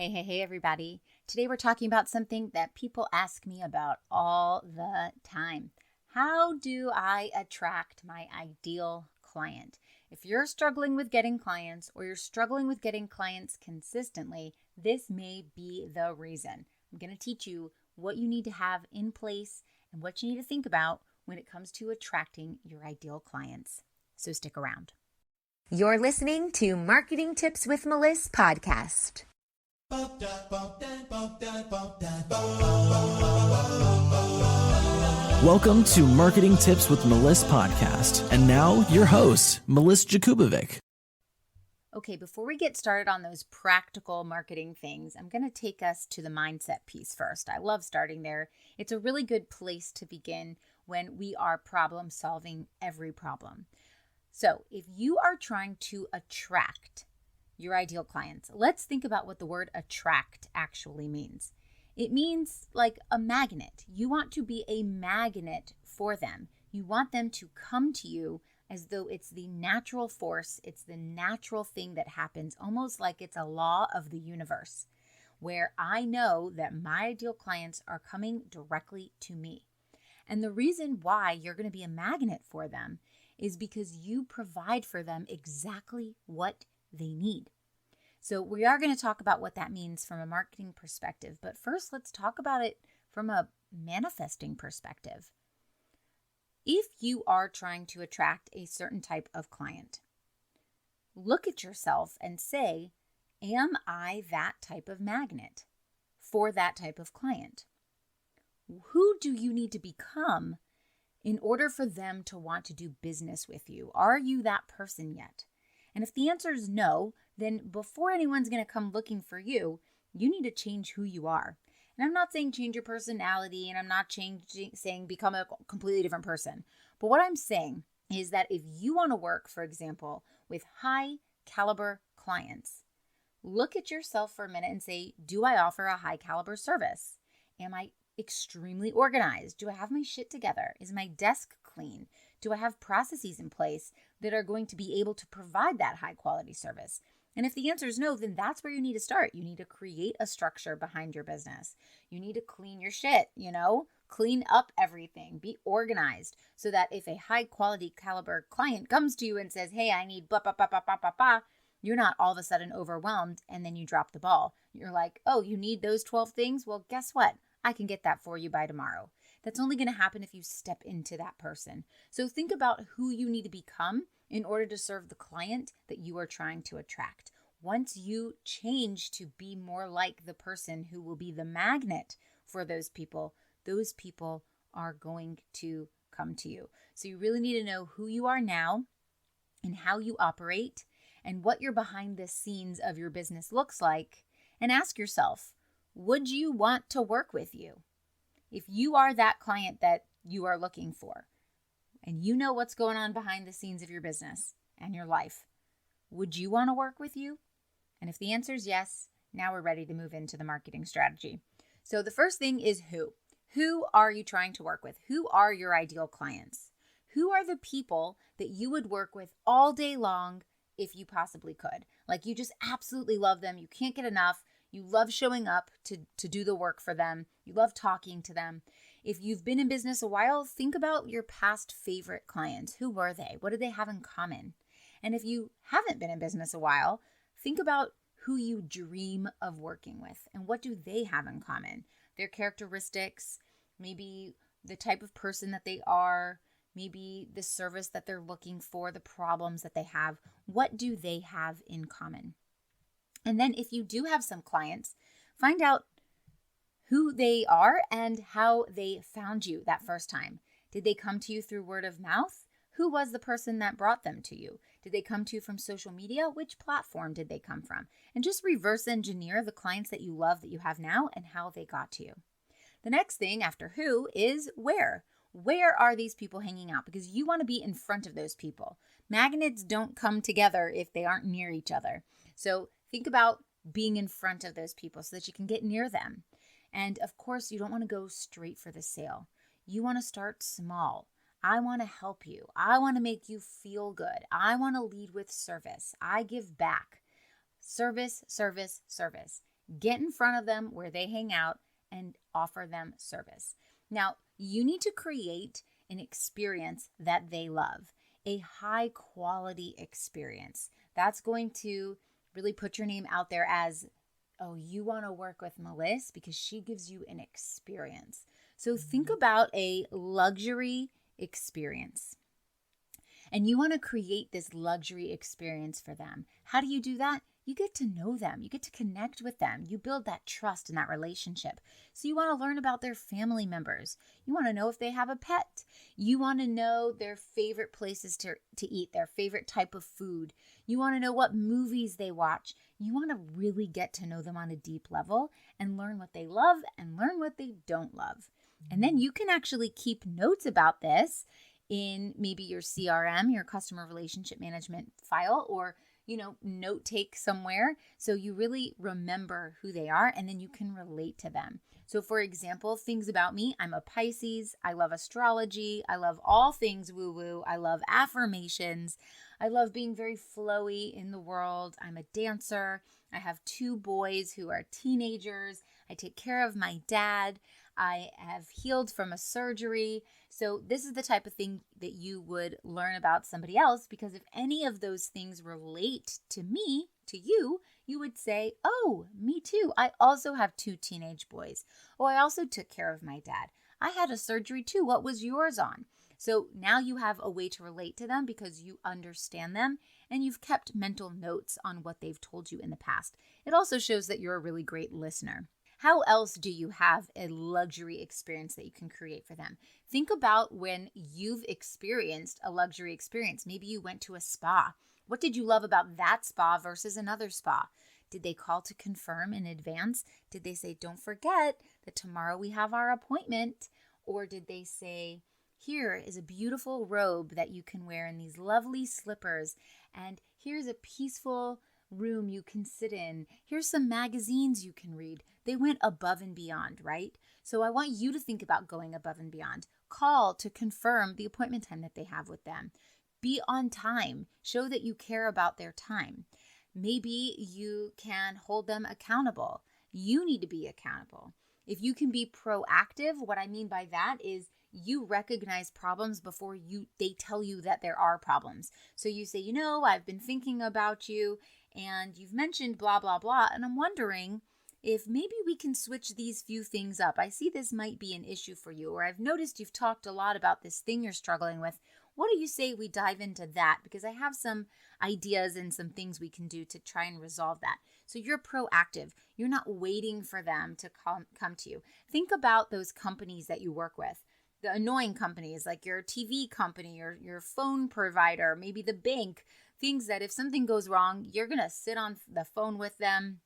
Hey, everybody. Today we're talking about something that people ask me about all the time. How do I attract my ideal client? If you're struggling with getting clients or you're struggling with getting clients consistently, this may be the reason. I'm going to teach you what you need to have in place and what you need to think about when it comes to attracting your ideal clients. So stick around. You're listening to Marketing Tips with Meliss podcast. Welcome to Marketing Tips with Meliss podcast. And now your host, Meliss Jakubovic. Okay, before we get started on those practical marketing things, I'm going to take us to the mindset piece first. I love starting there. It's a really good place to begin when we are problem solving every problem. So if you are trying to attract your ideal clients, let's think about what the word attract actually means. It means like a magnet. You want to be a magnet for them. You want them to come to you as though it's the natural force, it's the natural thing that happens, almost like it's a law of the universe, where I know that my ideal clients are coming directly to me. And the reason why you're going to be a magnet for them is because you provide for them exactly what they need. So we are going to talk about what that means from a marketing perspective, but first let's talk about it from a manifesting perspective. If you are trying to attract a certain type of client, look at yourself and say, am I that type of magnet for that type of client? Who do you need to become in order for them to want to do business with you? Are you that person yet? And if the answer is no, then before anyone's going to come looking for you, you need to change who you are. And I'm not saying change your personality, and I'm not saying become a completely different person. But what I'm saying is that if you want to work, for example, with high caliber clients, look at yourself for a minute and say, do I offer a high caliber service? Am I extremely organized? Do I have my shit together? Is my desk clean? Do I have processes in place that are going to be able to provide that high quality service? And if the answer is no, then that's where you need to start. You need to create a structure behind your business. You need to clean your shit, clean up everything, be organized so that if a high quality caliber client comes to you and says, hey, I need blah, blah, blah, blah, blah, blah, blah, you're not all of a sudden overwhelmed and then you drop the ball. You're like, oh, you need those 12 things? Well, guess what? I can get that for you by tomorrow. That's only going to happen if you step into that person. So think about who you need to become in order to serve the client that you are trying to attract. Once you change to be more like the person who will be the magnet for those people are going to come to you. So you really need to know who you are now and how you operate and what your behind the scenes of your business looks like, and ask yourself, would you want to work with you? If you are that client that you are looking for, and you know what's going on behind the scenes of your business and your life, would you want to work with you? And if the answer is yes, now we're ready to move into the marketing strategy. So the first thing is who. Who are you trying to work with? Who are your ideal clients? Who are the people that you would work with all day long if you possibly could? Like you just absolutely love them. You can't get enough. You love showing up to do the work for them. You love talking to them. If you've been in business a while, think about your past favorite clients. Who were they? What did they have in common? And if you haven't been in business a while, think about who you dream of working with and what do they have in common? Their characteristics, maybe the type of person that they are, maybe the service that they're looking for, the problems that they have. What do they have in common? And then if you do have some clients, find out who they are and how they found you that first time. Did they come to you through word of mouth? Who was the person that brought them to you? Did they come to you from social media? Which platform did they come from? And just reverse engineer the clients that you love that you have now and how they got to you. The next thing after who is where. Where are these people hanging out? Because you want to be in front of those people. Magnets don't come together if they aren't near each other. So think about being in front of those people so that you can get near them. And of course, you don't want to go straight for the sale. You want to start small. I want to help you. I want to make you feel good. I want to lead with service. I give back. Service, service, service. Get in front of them where they hang out and offer them service. Now, you need to create an experience that they love, a high quality experience. That's going to really put your name out there as, oh, you want to work with Meliss because she gives you an experience. So think about a luxury experience. And you want to create this luxury experience for them. How do you do that? You get to know them. You get to connect with them. You build that trust and that relationship. So you want to learn about their family members. You want to know if they have a pet. You want to know their favorite places to eat, their favorite type of food. You want to know what movies they watch. You want to really get to know them on a deep level and learn what they love and learn what they don't love. And then you can actually keep notes about this in maybe your CRM, your customer relationship management file, or note take somewhere so you really remember who they are and then you can relate to them. So for example, things about me, I'm a Pisces. I love astrology. I love all things woo-woo. I love affirmations. I love being very flowy in the world. I'm a dancer. I have 2 boys who are teenagers. I take care of my dad. I have healed from a surgery. So this is the type of thing that you would learn about somebody else, because if any of those things relate to me, to you, you would say, oh, me too. I also have 2 teenage boys. Oh, I also took care of my dad. I had a surgery too. What was yours on? So now you have a way to relate to them because you understand them and you've kept mental notes on what they've told you in the past. It also shows that you're a really great listener. How else do you have a luxury experience that you can create for them? Think about when you've experienced a luxury experience. Maybe you went to a spa. What did you love about that spa versus another spa? Did they call to confirm in advance? Did they say, don't forget that tomorrow we have our appointment? Or did they say, here is a beautiful robe that you can wear and these lovely slippers, and here's a peaceful room you can sit in. Here's some magazines you can read. They went above and beyond, right? So I want you to think about going above and beyond. Call to confirm the appointment time that they have with them. Be on time. Show that you care about their time. Maybe you can hold them accountable. You need to be accountable. If you can be proactive, what I mean by that is you recognize problems before they tell you that there are problems. So you say, I've been thinking about you and you've mentioned blah, blah, blah. And I'm wondering if maybe we can switch these few things up. I see this might be an issue for you, or I've noticed you've talked a lot about this thing you're struggling with. What do you say we dive into that? Because I have some ideas and some things we can do to try and resolve that. So you're proactive. You're not waiting for them to come to you. Think about those companies that you work with. The annoying companies like your TV company or your phone provider, maybe the bank, things that if something goes wrong, you're going to sit on the phone with them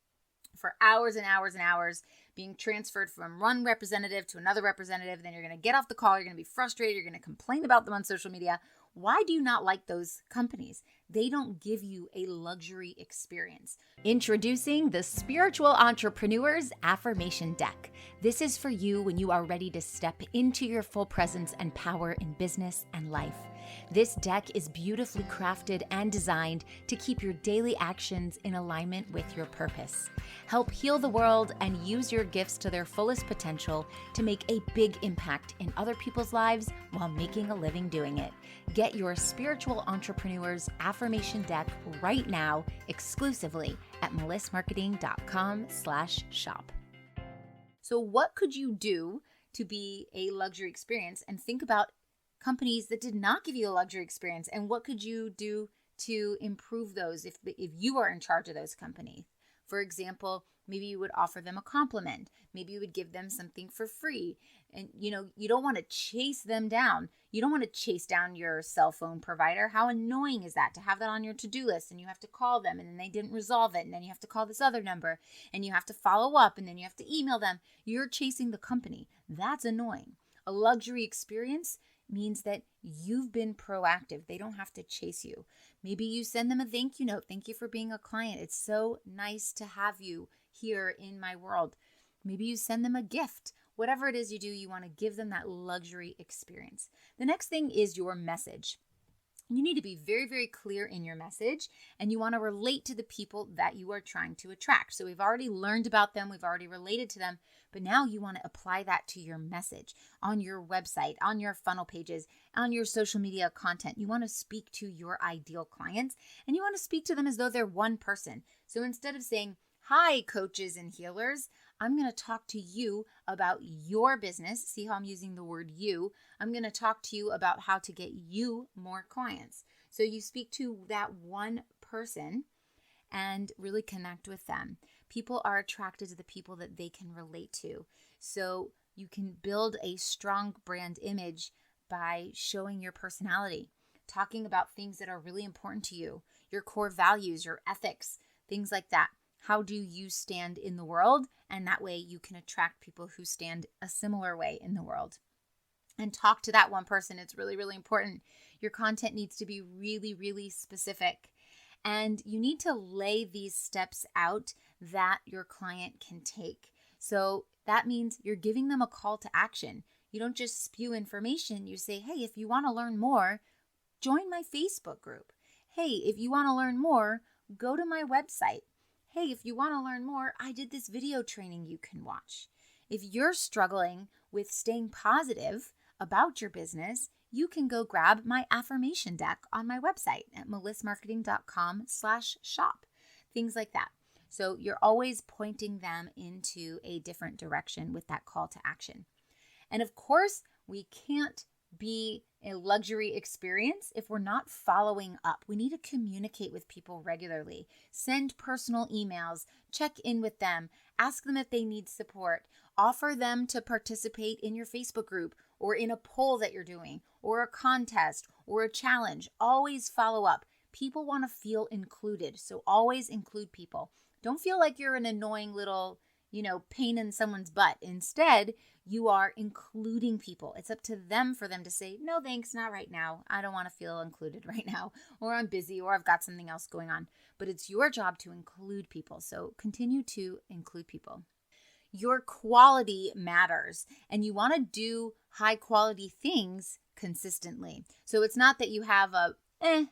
for hours and hours and hours, being transferred from one representative to another representative. Then you're going to get off the call. You're going to be frustrated. You're going to complain about them on social media. Why do you not like those companies? They don't give you a luxury experience. Introducing the Spiritual Entrepreneur's Affirmation Deck. This is for you when you are ready to step into your full presence and power in business and life. This deck is beautifully crafted and designed to keep your daily actions in alignment with your purpose. Help heal the world and use your gifts to their fullest potential to make a big impact in other people's lives while making a living doing it. Get your Spiritual Entrepreneur's Affirmation Deck right now exclusively at melissmarketing.com/shop. So what could you do to be a luxury experience? And think about companies that did not give you a luxury experience, and what could you do to improve those if you are in charge of those companies? For example, maybe you would offer them a compliment. Maybe you would give them something for free. And you don't want to chase them down. You don't want to chase down your cell phone provider. How annoying is that to have that on your to-do list and you have to call them and then they didn't resolve it and then you have to call this other number and you have to follow up and then you have to email them. You're chasing the company. That's annoying. A luxury experience means that you've been proactive. They don't have to chase you. Maybe you send them a thank you note. Thank you for being a client. It's so nice to have you here in my world. Maybe you send them a gift. Whatever it is you do, you want to give them that luxury experience. The next thing is your message. You need to be very, very clear in your message, and you want to relate to the people that you are trying to attract. So we've already learned about them, we've already related to them, but now you want to apply that to your message on your website, on your funnel pages, on your social media content. You want to speak to your ideal clients, and you want to speak to them as though they're one person. So instead of saying, "Hi, coaches and healers, I'm going to talk to you about your business." See how I'm using the word you? I'm going to talk to you about how to get you more clients. So you speak to that one person and really connect with them. People are attracted to the people that they can relate to. So you can build a strong brand image by showing your personality, talking about things that are really important to you, your core values, your ethics, things like that. How do you stand in the world? And that way you can attract people who stand a similar way in the world. And talk to that one person. It's really, really important. Your content needs to be really, really specific. And you need to lay these steps out that your client can take. So that means you're giving them a call to action. You don't just spew information. You say, "Hey, if you want to learn more, join my Facebook group. Hey, if you want to learn more, go to my website. Hey, if you want to learn more, I did this video training you can watch." If you're struggling with staying positive about your business, you can go grab my affirmation deck on my website at melissmarketing.com/shop. Things like that. So you're always pointing them into a different direction with that call to action. And of course, we can't be a luxury experience if we're not following up. We need to communicate with people regularly, send personal emails, check in with them, ask them if they need support, offer them to participate in your Facebook group or in a poll that you're doing or a contest or a challenge. Always follow up. People want to feel included, so always include people. Don't feel like you're an annoying little, pain in someone's butt. Instead, you are including people. It's up to them for them to say, "No, thanks, not right now. I don't want to feel included right now," or "I'm busy," or "I've got something else going on." But it's your job to include people. So continue to include people. Your quality matters, and you want to do high quality things consistently. So it's not that you have a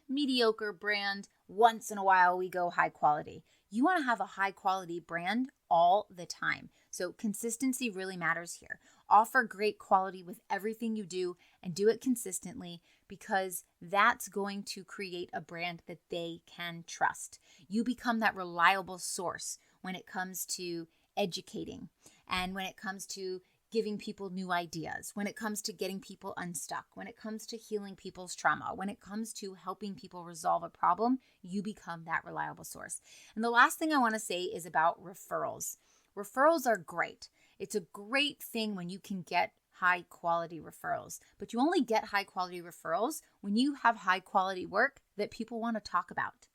mediocre brand. Once in a while we go high quality. You want to have a high quality brand all the time. So consistency really matters here. Offer great quality with everything you do and do it consistently, because that's going to create a brand that they can trust. You become that reliable source when it comes to educating and when it comes to giving people new ideas, when it comes to getting people unstuck, when it comes to healing people's trauma, when it comes to helping people resolve a problem. You become that reliable source. And the last thing I want to say is about referrals. Referrals are great. It's a great thing when you can get high quality referrals, but you only get high quality referrals when you have high quality work that people want to talk about.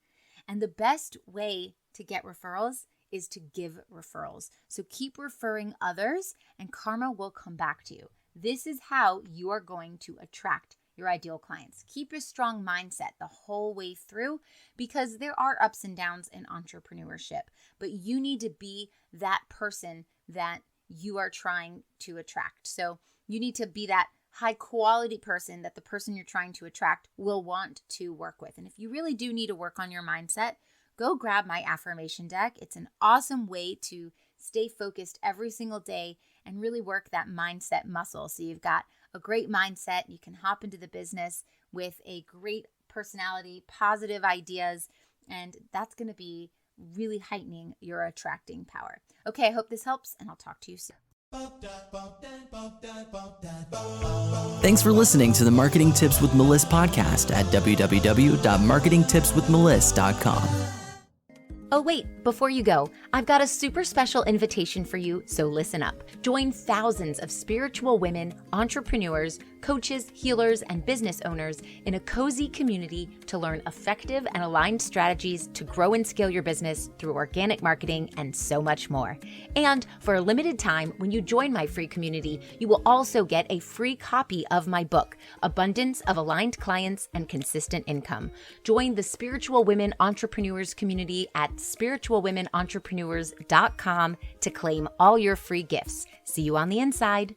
And the best way to get referrals is to give referrals. So keep referring others and karma will come back to you. This is how you are going to attract your ideal clients. Keep a strong mindset the whole way through, because there are ups and downs in entrepreneurship, but you need to be that person that you are trying to attract. So you need to be that high quality person that the person you're trying to attract will want to work with. And if you really do need to work on your mindset, go grab my affirmation deck. It's an awesome way to stay focused every single day and really work that mindset muscle. So you've got a great mindset. You can hop into the business with a great personality, positive ideas, and that's going to be really heightening your attracting power. Okay, I hope this helps, and I'll talk to you soon. Thanks for listening to the Marketing Tips with Meliss podcast at www.marketingtipswithmeliss.com. Oh, wait, before you go, I've got a super special invitation for you, so listen up. Join thousands of spiritual women, entrepreneurs, coaches, healers, and business owners in a cozy community to learn effective and aligned strategies to grow and scale your business through organic marketing and so much more. And for a limited time, when you join my free community, you will also get a free copy of my book, Abundance of Aligned Clients and Consistent Income. Join the Spiritual Women Entrepreneurs community at spiritualwomenentrepreneurs.com to claim all your free gifts. See you on the inside.